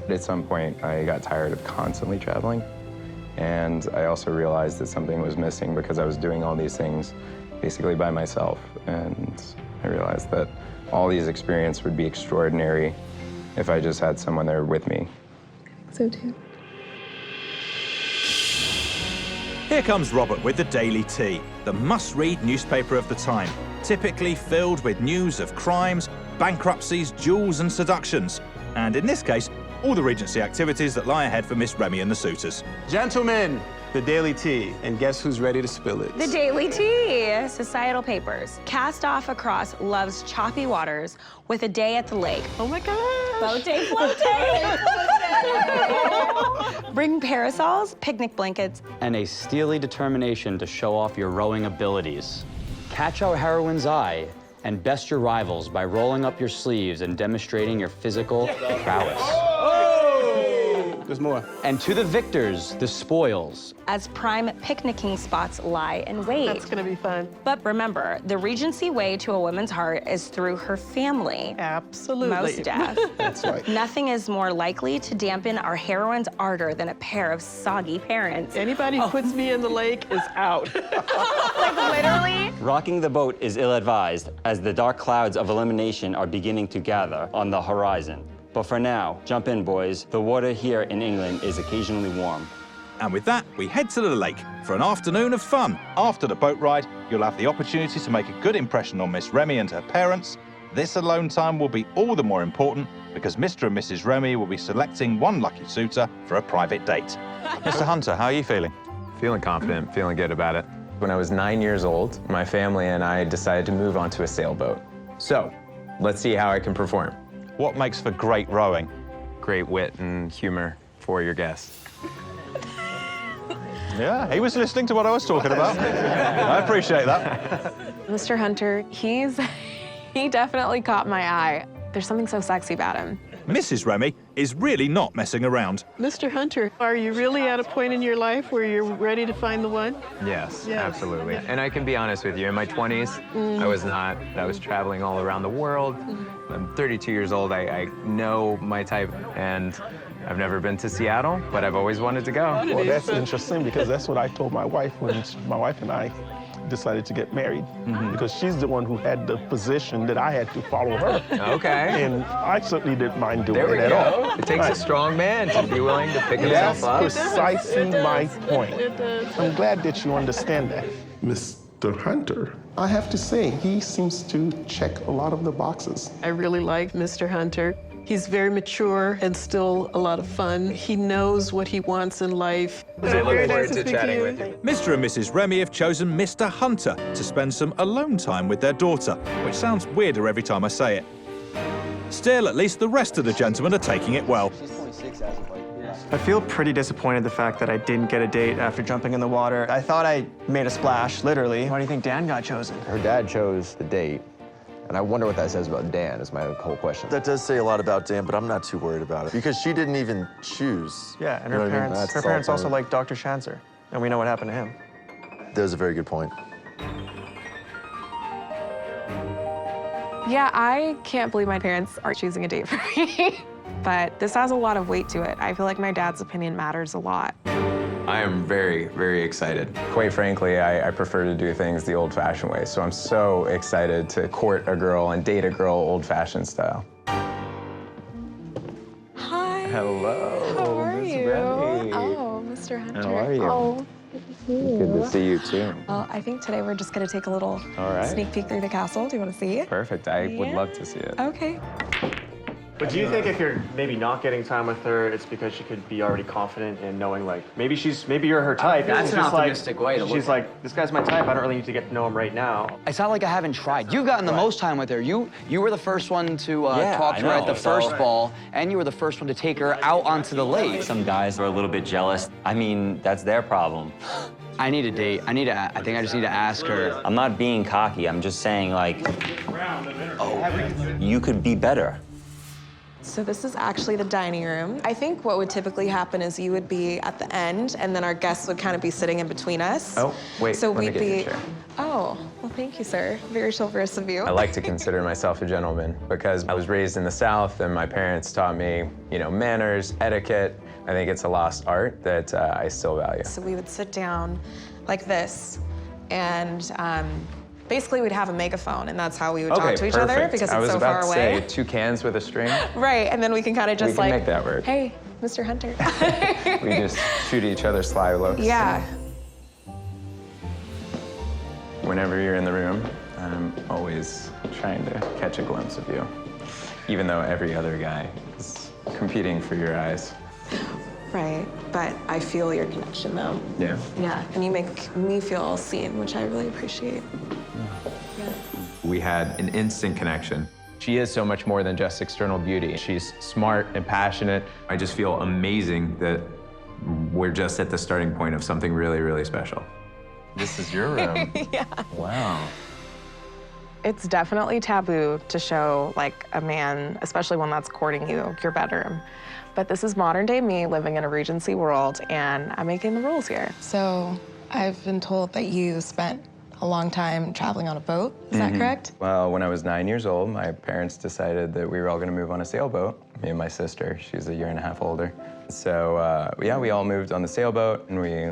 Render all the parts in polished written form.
At some point, I got tired of constantly traveling, and I also realized that something was missing because I was doing all these things basically by myself, and I realized that all these experiences would be extraordinary if I just had someone there with me. So too. Here comes Robert with the Daily Tea, the must-read newspaper of the time, typically filled with news of crimes, bankruptcies, duels and seductions. And in this case, all the Regency activities that lie ahead for Miss Rémy and the suitors. Gentlemen, the Daily Tea, and guess who's ready to spill it? The Daily Tea, societal papers, cast off across love's choppy waters with a day at the lake. Oh my gosh. Boat day, float day. Bring parasols, picnic blankets, and a steely determination to show off your rowing abilities. Catch our heroine's eye and best your rivals by rolling up your sleeves and demonstrating your physical prowess. There's more. And to the victors, the spoils. as prime picnicking spots lie in wait. That's gonna be fun. But remember, the Regency way to a woman's heart is through her family. Absolutely. Most deaf. That's right. Nothing is more likely to dampen our heroine's ardor than a pair of soggy parents. Anybody who puts me in the lake is out. Like literally. Rocking the boat is ill-advised, as the dark clouds of elimination are beginning to gather on the horizon. But for now, jump in, boys. The water here in England is occasionally warm. And with that, we head to the lake for an afternoon of fun. After the boat ride, you'll have the opportunity to make a good impression on Miss Rémy and her parents. This alone time will be all the more important because Mr. and Mrs. Rémy will be selecting one lucky suitor for a private date. Mr. Hunter, how are you feeling? Feeling confident, feeling good about it. When I was 9 years old, my family and I decided to move onto a sailboat. So, let's see how I can perform. What makes for great rowing? Great wit and humor for your guests. Yeah, he was listening to what I was talking about. I appreciate that. Mr. Hunter, he definitely caught my eye. There's something so sexy about him. Mrs. Rémy is really not messing around. Mr. Hunter, are you really at a point in your life where you're ready to find the one? Yes, Yes. absolutely. And I can be honest with you, in my 20s, I was not. I was traveling all around the world. I'm 32 years old. I know my type, and I've never been to Seattle, but I've always wanted to go. Well, that's interesting because that's what I told my wife when my wife and I decided to get married, because she's the one who had the position that I had to follow her. Okay. And I certainly didn't mind doing There we it at all. go. It takes a strong man to be willing to pick That's himself up. precisely my point. It does. I'm glad that you understand that. Mr. Hunter, I have to say, he seems to check a lot of the boxes. I really like Mr. Hunter. He's very mature and still a lot of fun. He knows what he wants in life. I look Very forward nice to speak chatting you. with you. Mr. and Mrs. Rémy have chosen Mr. Hunter to spend some alone time with their daughter, which sounds weirder every time I say it. Still, at least the rest of the gentlemen are taking it well. I feel pretty disappointed the fact that I didn't get a date after jumping in the water. I thought I made a splash, literally. Why do you think Dan got chosen? Her dad chose the date, and I wonder what that says about Dan is my whole question. That does say a lot about Dan, but I'm not too worried about it because she didn't even choose. Yeah, and You know her what I mean? parents, That's her parents all also part like Dr. Schanzer, and we know what happened to him. There's a very good point. Yeah, I can't believe my parents are choosing a date for me. But this has a lot of weight to it. I feel like my dad's opinion matters a lot. I am very, very excited. Quite frankly, I prefer to do things the old-fashioned way, so I'm so excited to court a girl and date a girl old-fashioned style. Hi. Hello. How are Miss you? Rémy. Oh, Mr. Hunter. How are you? Oh, Good to see you, too. well, I think today we're just gonna take a little All right. sneak peek through the castle. Do you want to see? Perfect. I would Yeah. love to see it. Okay. But do you think if you're maybe not getting time with her, it's because she could be already confident in knowing, like, maybe you're her type. That's She's an just optimistic way to look She's at it. like, this guy's my type. I don't really need to get to know him right now. It's not like I haven't tried. You've gotten the most time with her. You were the first one to Yeah, talk I to her at know. the It's first all- ball, and you were the first one to take her out onto the lake. Some guys are a little bit jealous. I mean, that's their problem. I need a date. I think I just need to ask her. I'm not being cocky. I'm just saying, like, oh, you could be better. So this is actually the dining room. I think what would typically happen is you would be at the end, and then our guests would kind of be sitting in between us. Oh, wait, so let me we'd get be. your chair. Oh, well, thank you, sir. Very chivalrous of you. I like to consider myself a gentleman because I was raised in the South and my parents taught me, manners, etiquette. I think it's a lost art that I still value. So we would sit down like this, and basically we'd have a megaphone, and that's how we would talk to each other because it's so far away. I was about to say 2 cans with a string. Right, and then we can kind of just we can make that work. Hey, Mr. Hunter. We just shoot each other sly looks. Yeah. Whenever you're in the room, I'm always trying to catch a glimpse of you, even though every other guy is competing for your eyes. Right, but I feel your connection, though. Yeah. Yeah, and you make me feel seen, which I really appreciate. Yeah. We had an instant connection. She is so much more than just external beauty. She's smart and passionate. I just feel amazing that we're just at the starting point of something really, really special. This is your room. Yeah. Wow. It's definitely taboo to show, like, a man, especially one that's courting you, your bedroom. But this is modern day me living in a Regency world, and I'm making the rules here. So I've been told that you spent a long time traveling on a boat. Is that correct? Well, when I was 9 years old, my parents decided that we were all going to move on a sailboat. Me and my sister, she's a year and a half older. So, yeah, we all moved on the sailboat, and we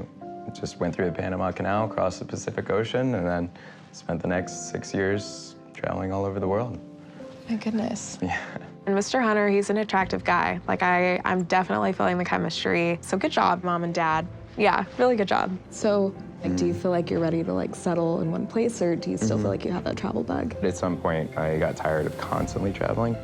just went through the Panama Canal, across the Pacific Ocean, and then spent the next 6 years traveling all over the world. My goodness. Yeah. And Mr. Hunter, he's an attractive guy. Like, I'm definitely feeling the chemistry. So good job, Mom and Dad. Yeah, really good job. So, like, do you feel like you're ready to, like, settle in one place, or do you still feel like you have that travel bug? At some point, I got tired of constantly traveling,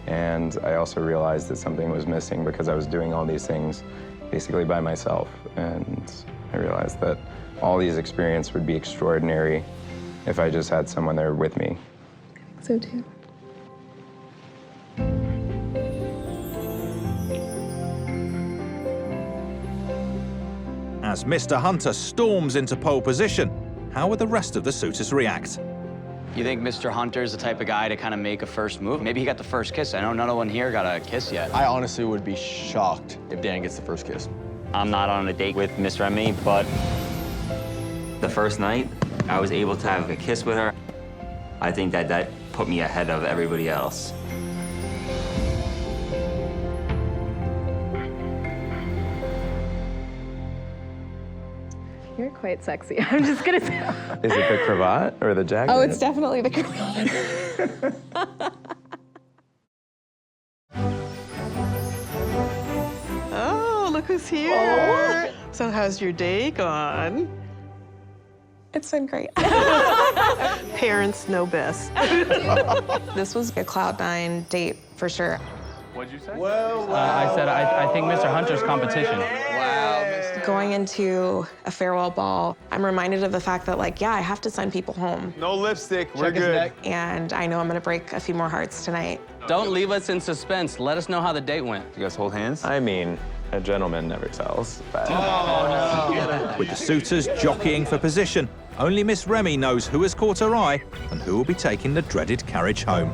and I also realized that something was missing because I was doing all these things basically by myself, and I realized that all these experiences would be extraordinary if I just had someone there with me. So too. As Mr. Hunter storms into pole position, how will the rest of the suitors react? You think Mr. Hunter's the type of guy to kind of make a first move? Maybe he got the first kiss. I know no one here got a kiss yet. I honestly would be shocked if Dan gets the first kiss. I'm not on a date with Miss Remy, but the first night, I was able to have a kiss with her. I think that put me ahead of everybody else. You're quite sexy. I'm just gonna say. Is it the cravat or the jacket? Oh, it's definitely the cravat. Oh, look who's here. So how's your day gone? It's been great. Parents know best. This was a Cloud9 date for sure. What'd you say? I said I think Mr. Hunter's competition. Going into a farewell ball, I'm reminded of the fact that, like, yeah, I have to send people home. No lipstick. We're good. And I know I'm gonna break a few more hearts tonight. Don't leave us in suspense. Let us know how the date went. You guys hold hands? I mean, a gentleman never tells, but... With the suitors jockeying for position, only Miss Remy knows who has caught her eye and who will be taking the dreaded carriage home.